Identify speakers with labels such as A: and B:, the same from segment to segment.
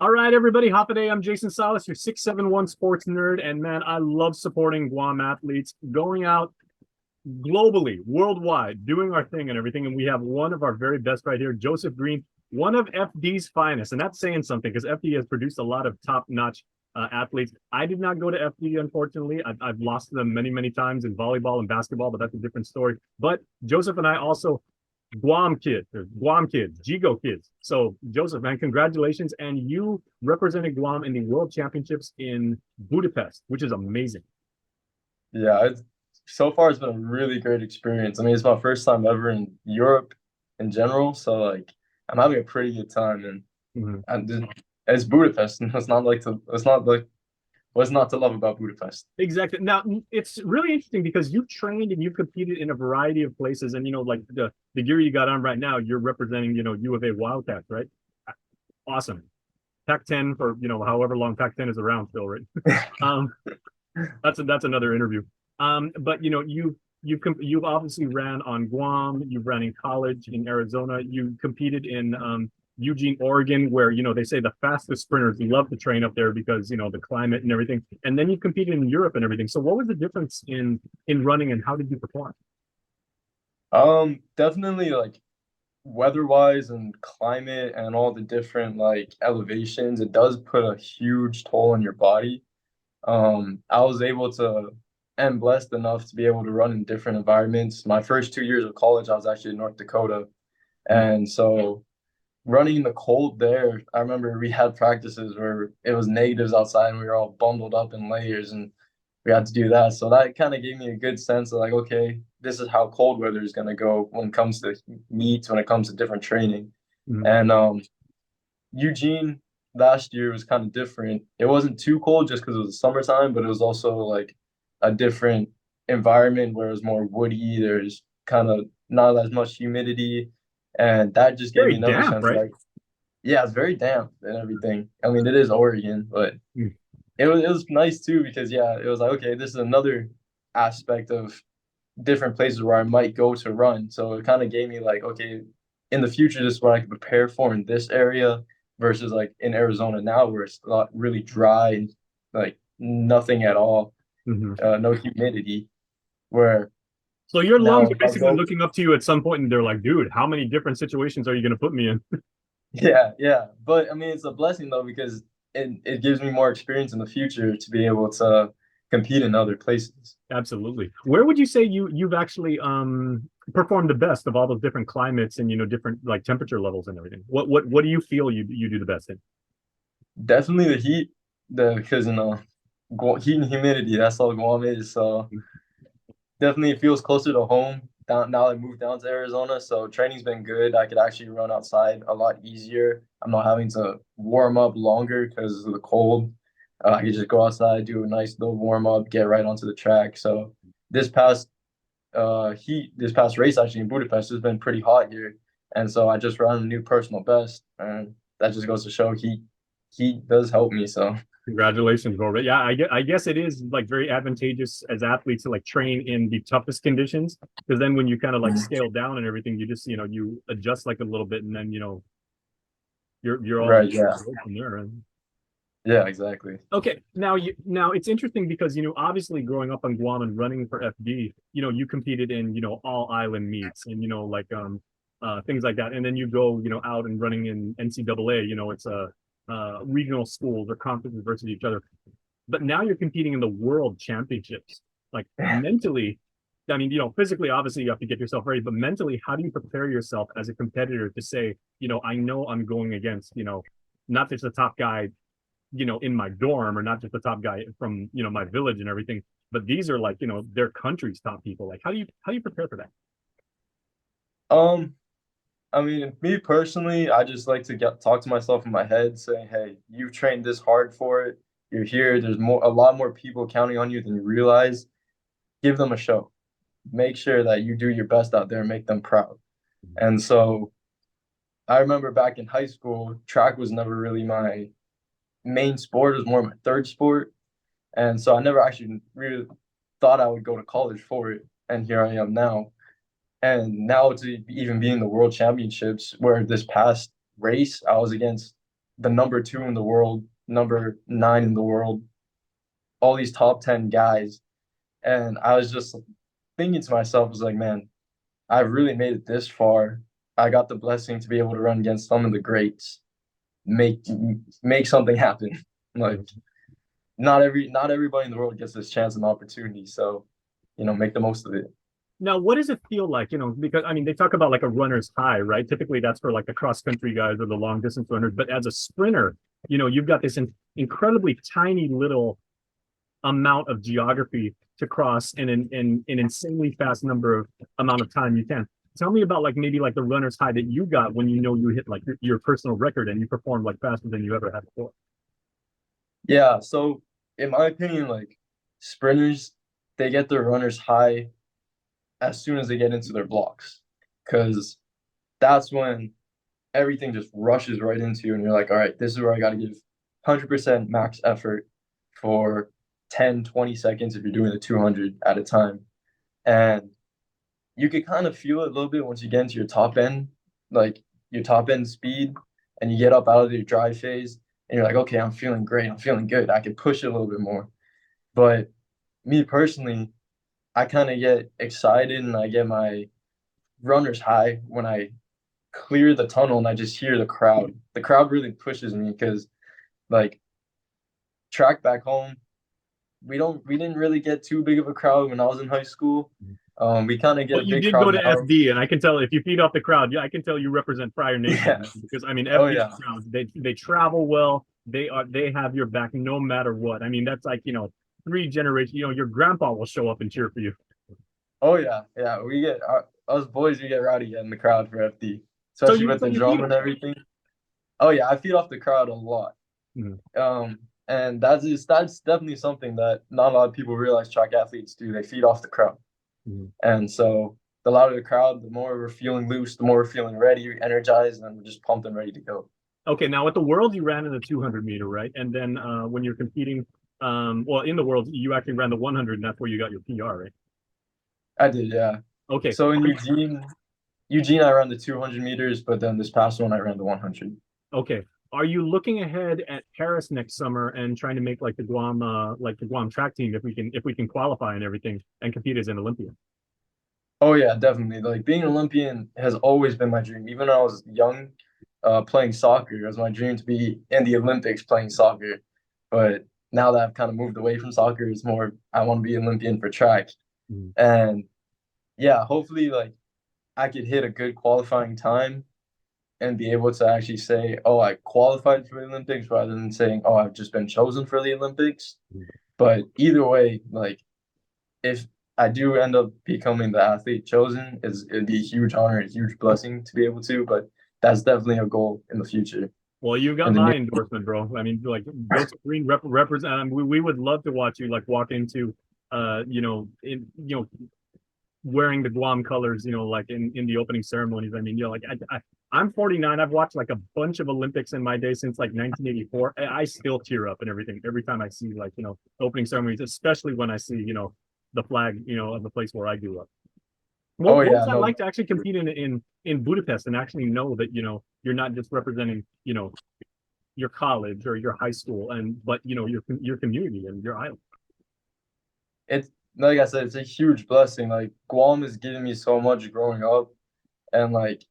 A: All right, everybody, hop a day. I'm Jason Salas, your 671 sports nerd. And man, I love supporting Guam athletes going out globally, worldwide, doing our thing and everything. And we have one of our very best right here, Joseph Green, one of FD's finest. And that's saying something because FD has produced a lot of top notch athletes. I did not go to FD, unfortunately. I've lost to them many, many times in volleyball and basketball, but that's a different story. But Joseph and I also Guam kids, Jigo kids. So Joseph, man, congratulations. And you represented Guam in the World Championships in Budapest, which is amazing.
B: Yeah, so far it's been a really great experience. I mean, it's my first time ever in Europe in general, so like I'm having a pretty good time, and
A: Mhm.
B: it's Budapest, and it's not like what's not to love about Budapest.
A: Exactly. Now it's really interesting because you've trained and you've competed in a variety of places, and like the gear you got on right now, you're representing U of A Wildcats, right? Awesome. Pac-10 for however long Pac-10 is around still, right? um, that's another interview. But you've obviously ran on Guam. You've ran in college in Arizona. You competed in Eugene, Oregon, where they say the fastest sprinters love to train up there because the climate and everything. And then you competed in Europe and everything. So what was the difference in running, and how did you perform?
B: Definitely like weather-wise and climate and all the different like elevations, it does put a huge toll on your body. I was able to and blessed enough to be able to run in different environments. My first 2 years of college, I was actually in North Dakota. And so running in the cold there, I remember we had practices where it was negatives outside and we were all bundled up in layers and we had to do that. So that kind of gave me a good sense of like, okay, this is how cold weather is going to go when it comes to meets, when it comes to different training.
A: Mm-hmm.
B: And Eugene last year was kind of different. It wasn't too cold just because it was summertime, but it was also like a different environment where it was more woody. There's kind of not as much humidity, and that just gave
A: Very
B: me another
A: damp,
B: chance.
A: right?
B: Like, yeah, it's very damp and everything. I mean, it is Oregon, but
A: Mm.
B: it was nice too because yeah, it was like okay, this is another aspect of different places where I might go to run. So it kind of gave me like, okay, in the future, this is what I can prepare for in this area versus like in Arizona now where it's not really dry and like nothing at all,
A: Mm-hmm.
B: no humidity. Where
A: So your lungs
B: now
A: are
B: if I
A: basically
B: go,
A: looking up to you at some point, and they're like, "Dude, how many different situations are you going to put me in?"
B: yeah, yeah. But I mean, it's a blessing though because it gives me more experience in the future to be able to compete in other places.
A: Absolutely. Where would you say you've actually performed the best of all those different climates and different like temperature levels and everything? What do you feel you do the best in?
B: Definitely the heat, the because heat and humidity. That's all Guam is. So definitely it feels closer to home. Down now I moved down to Arizona, so training's been good. I could actually run outside a lot easier. I'm not having to warm up longer because of the cold. I could just go outside, do a nice little warm up, get right onto the track. So this past this past race actually in Budapest has been pretty hot here, and so I just ran a new personal best, and that just goes to show heat does help me. So
A: Congratulations, Robert. Yeah, I guess it is like very advantageous as athletes to like train in the toughest conditions because then when you kind of like scale down and everything, you just you adjust like a little bit and then you're all
B: right, yeah,
A: good from there. And
B: yeah, exactly.
A: okay, now it's interesting because obviously growing up on Guam and running for FD, you competed in all island meets and like things like that, and then you go out and running in NCAA, it's a regional schools or conferences versus each other. But now you're competing in the world championships. Like mentally, I mean, physically, obviously you have to get yourself ready, but mentally, how do you prepare yourself as a competitor to say, I know I'm going against, not just the top guy in my dorm or not just the top guy from my village and everything, but these are like their country's top people. Like how do you prepare for that?
B: Um, I mean, me personally, I just like to get talk to myself in my head, saying, "Hey, you've trained this hard for it. You're here. There's a lot more people counting on you than you realize. Give them a show. Make sure that you do your best out there and make them proud." And so I remember back in high school, track was never really my main sport. It was more my third sport. And so I never actually really thought I would go to college for it. And here I am now. And now to even be in the world championships, where this past race, I was against the number two in the world, number nine in the world, all these top 10 guys. And I was just thinking to myself, I was like, man, I really made it this far. I got the blessing to be able to run against some of the greats, make make something happen. Like not everybody in the world gets this chance and opportunity. So, make the most of it.
A: Now, what does it feel like? Because I mean, they talk about like a runner's high, right? Typically, that's for like the cross country guys or the long distance runners. But as a sprinter, you've got this incredibly tiny little amount of geography to cross in an insanely fast number of amount of time you can. Tell me about like maybe like the runner's high that you got when you hit like your personal record and you performed like faster than you ever had before.
B: Yeah, so in my opinion, like sprinters, they get their runners high as soon as they get into their blocks, because that's when everything just rushes right into you, and you're like, all right, this is where I got to give 100% max effort for 10, 20 seconds if you're doing the 200 at a time. And you could kind of feel it a little bit once you get into your top end, like your top end speed, and you get up out of your drive phase, and you're like, okay, I'm feeling great. I'm feeling good. I can push it a little bit more. But me personally, I kind of get excited and I get my runner's high when I clear the tunnel and I just hear the crowd. The crowd really pushes me because, like, track back home, we didn't really get too big of a crowd when I was in high school. We kind of get
A: But
B: a
A: you
B: big
A: did go
B: crowd
A: to
B: now.
A: FD, and I can tell if you feed off the crowd, yeah, I can tell you represent Friar Nation
B: Yes.
A: because I mean
B: Oh
A: FD
B: yeah.
A: crowds they travel well. They have your back no matter what. I mean that's like three generations. Your grandpa will show up and cheer for you.
B: Oh yeah. Yeah. We get us boys. We get rowdy in the crowd for FD,
A: So
B: especially
A: you
B: with
A: so
B: the
A: you
B: drum
A: feed
B: and
A: them.
B: everything. Oh yeah, I feed off the crowd a lot.
A: Mhm.
B: Um, and that's definitely something that not a lot of people realize track athletes do. They feed off the crowd.
A: Mhm.
B: And so the louder the crowd, the more we're feeling loose, the more we're feeling ready, energized, and we're just pumped and ready to go.
A: Okay, now at the World you ran in the 200 meter, right? And then when you're competing, well in the World you actually ran the 100, and that's where you got your PR, right?
B: I did, yeah.
A: Okay,
B: So in Eugene, I ran the 200 meters, but then this past one, I ran the 100.
A: okay. Are you looking ahead at Paris next summer and trying to make like the Guam track team if we can qualify and everything and compete as an Olympian?
B: Oh yeah, definitely. Like being an Olympian has always been my dream. Even when I was young, playing soccer, it was my dream to be in the Olympics playing soccer. But now that I've kind of moved away from soccer, it's more I want to be an Olympian for track.
A: Mm.
B: And yeah, hopefully like I could hit a good qualifying time and be able to actually say, oh, I qualified for the Olympics rather than saying, oh, I've just been chosen for the Olympics. But either way, like if I do end up becoming the athlete chosen, it'd be a huge honor, a huge blessing to be able to. But that's definitely a goal in the future.
A: Well, you got
B: In the
A: my
B: near,
A: endorsement, bro. I mean, like Ghost Green represent. We would love to watch you like walk into, wearing the Guam colors, like in the opening ceremonies. I mean, like I'm 49. I've watched like a bunch of Olympics in my day since like 1984. I still tear up and everything every time I see like opening ceremonies, especially when I see the flag of the place where I grew up.
B: oh
A: What was
B: yeah,
A: that
B: no,
A: like to actually compete in Budapest and actually know that you're not just representing your college or your high school but your community and your island.
B: it's like I said, it's a huge blessing. Like Guam has given me so much growing up, and like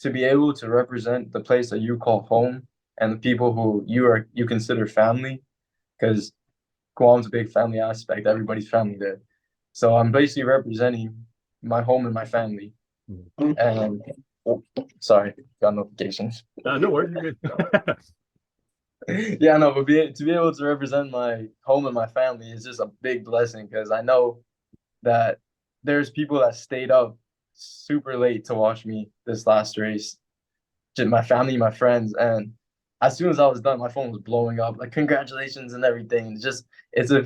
B: to be able to represent the place that you call home and the people who you consider family, because Guam's a big family aspect. Everybody's family there. So I'm basically representing my home and my family. And oh, sorry, got notifications.
A: No worries, you're good.
B: Yeah, no, but to be able to represent my home and my family is just a big blessing because I know that there's people that stayed up super late to watch me this last race. Just my family, my friends, and as soon as I was done, my phone was blowing up like congratulations and everything. It's a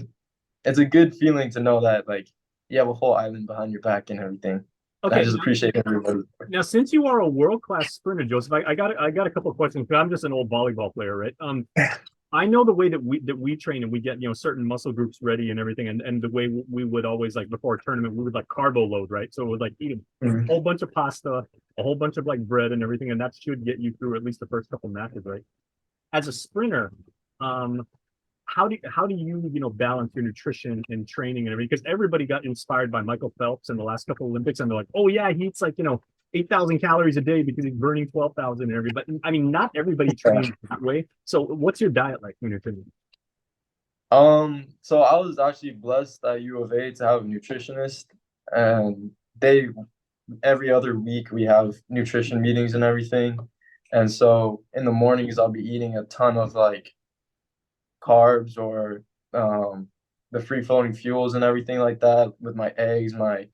B: it's a good feeling to know that like you have a whole island behind your back and everything. And I
A: Okay,
B: just appreciate everybody.
A: now since you are a world class sprinter, Joseph, I got a couple of questions because I'm just an old volleyball player, right? I know the way that we train and we get certain muscle groups ready and everything, and the way we would always like before a tournament we would like carbo load, right? So it would like eat a
B: Mhm.
A: whole bunch of pasta, a whole bunch of like bread and everything, and that should get you through at least the first couple matches, right? as a sprinter, um, how do you balance your nutrition and training and everything? Because everybody got inspired by Michael Phelps in the last couple of Olympics, and they're like, oh yeah, he eats like 8,000 calories a day because he's burning 12,000 and every. But I mean, not everybody
B: Yeah.
A: trains that way. So, what's your diet like when you're training?
B: So I was actually blessed at U of A to have a nutritionist, and they every other week we have nutrition meetings and everything. And so in the mornings I'll be eating a ton of like carbs or the free floating fuels and everything like that with my eggs, my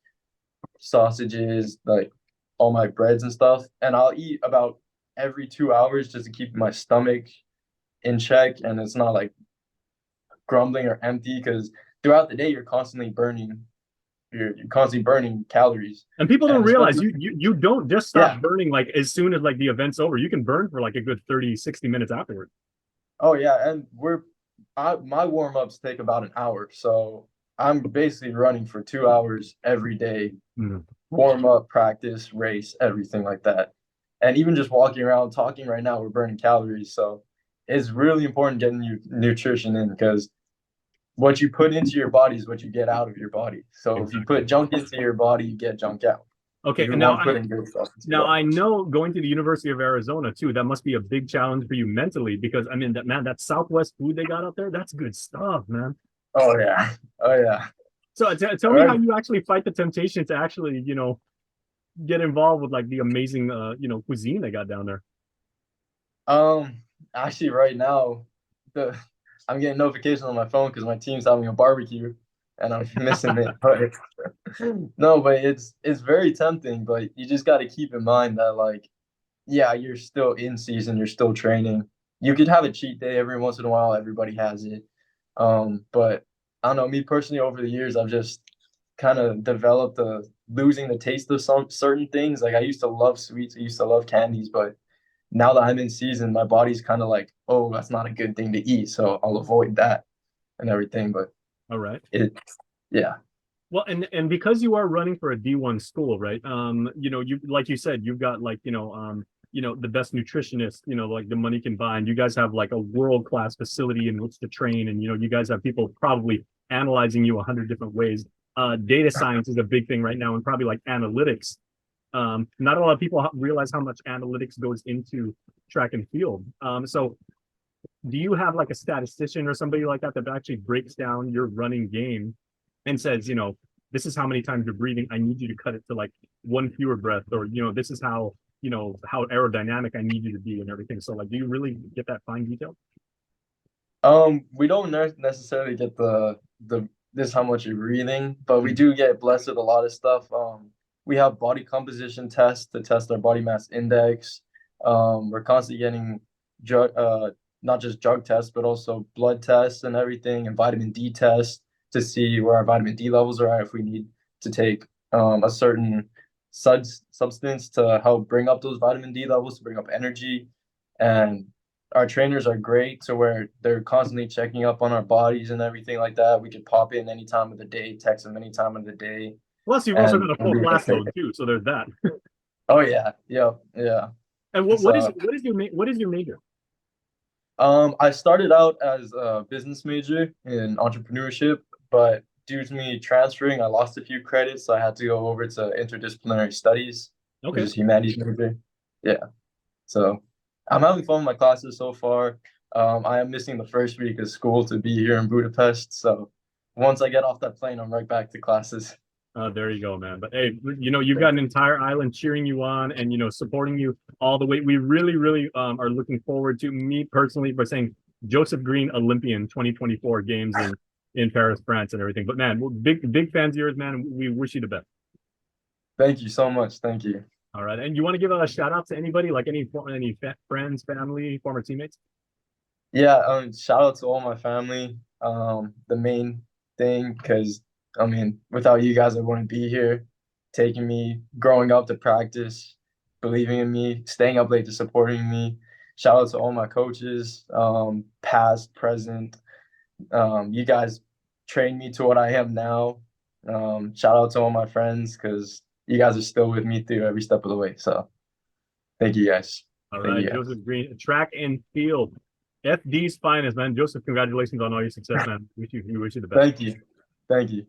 B: sausages, like all my breads and stuff. And I'll eat about every 2 hours just to keep my stomach in check and it's not like grumbling or empty because throughout the day you're constantly burning calories.
A: And people don't
B: And
A: realize
B: especially
A: you don't just stop
B: yeah.
A: burning like as soon as like the event's over. You can burn for like a good 30, 60 minutes afterward.
B: Oh yeah, and my warm-ups take about an hour. So I'm basically running for 2 hours every day,
A: Mm.
B: warm up, practice, race, everything like that. And even just walking around talking right now, we're burning calories. So it's really important getting you nutrition in because what you put into your body is what you get out of your body. So if you put
A: Exactly.
B: junk into your body, you get junk out.
A: Okay,
B: If you
A: and now
B: want to
A: I
B: put in good stuff into your
A: now
B: body.
A: I know going to the University of Arizona too, that must be a big challenge for you mentally because I mean that Southwest food they got out there, that's good stuff, man.
B: Oh yeah. Oh yeah.
A: So tell
B: All
A: me how
B: right.
A: you actually fight the temptation to actually, get involved with like the amazing cuisine they got down there.
B: Um, Actually, right now, the I'm getting notifications on my phone because my team's having a barbecue, and I'm missing it. But no, but it's very tempting. But you just got to keep in mind that like, yeah, you're still in season, you're still training. You could have a cheat day every once in a while. Everybody has it. But I don't know. Me personally, over the years, I've just kind of developed a losing the taste of some certain things. Like I used to love sweets, I used to love candies, but now that I'm in season, my body's kind of like, oh, that's not a good thing to eat, so I'll avoid that and everything. But
A: All right.
B: it, yeah,
A: Well, and because you are running for a D1 school, right? You like you said, you've got like, the best nutritionist, like the money can buy, and you guys have like a world-class facility in which to train, and you guys have people probably analyzing you 100 different ways. Data science is a big thing right now, and probably like analytics. Not a lot of people realize how much analytics goes into track and field. So do you have like a statistician or somebody like that that actually breaks down your running game and says, this is how many times you're breathing. I need you to cut it to like one fewer breath, or this is how aerodynamic I need you to be and everything. So like, do you really get that fine detail?
B: we don't necessarily get the this how much you're breathing, but we
A: Mm.
B: do get blessed with a lot of stuff. We have body composition tests to test our body mass index. We're constantly getting drug, not just drug tests, but also blood tests and everything, and vitamin D tests to see where our vitamin D levels are at, if we need to take a certain substance to help bring up those vitamin D levels, to bring up energy. And our trainers are great to where they're constantly checking up on our bodies and everything like that. We could pop in any time of the day, text them any time of the day,
A: Plus, you've also got
B: and
A: a
B: we'll
A: full
B: be
A: class
B: okay.
A: load too, so there's that.
B: Oh yeah, yeah, yeah.
A: And
B: It's
A: what is your major?
B: I started out as a business major in entrepreneurship, but due to me transferring, I lost a few credits, so I had to go over to interdisciplinary studies, which
A: Okay.
B: is humanities major. Yeah. So I'm having fun with my classes so far. I am missing the first week of school to be here in Budapest. So once I get off that plane, I'm right back to classes.
A: There you go, man. But hey, you've got an entire island cheering you on and supporting you all the way. We really, really are looking forward to me personally by saying Joseph Green Olympian 2024 games in Paris, France, and everything. But man, we're big fans of yours, man. We wish you the best.
B: Thank you so much. Thank you.
A: All right, and you want to give a shout out to anybody, like any friends, family, former teammates?
B: Yeah, shout out to all my family. The main thing, because I mean, without you guys, I wouldn't be here, taking me growing up to practice, believing in me, staying up late to supporting me. Shout out to all my coaches, past, present. You guys trained me to what I am now. Shout out to all my friends because you guys are still with me through every step of the way. So thank you guys.
A: All
B: Thank
A: right,
B: you guys.
A: Joseph Green, track and field. FD's finest, man. Joseph, congratulations on all your success, man. We wish you the best.
B: Thank you. Thank you.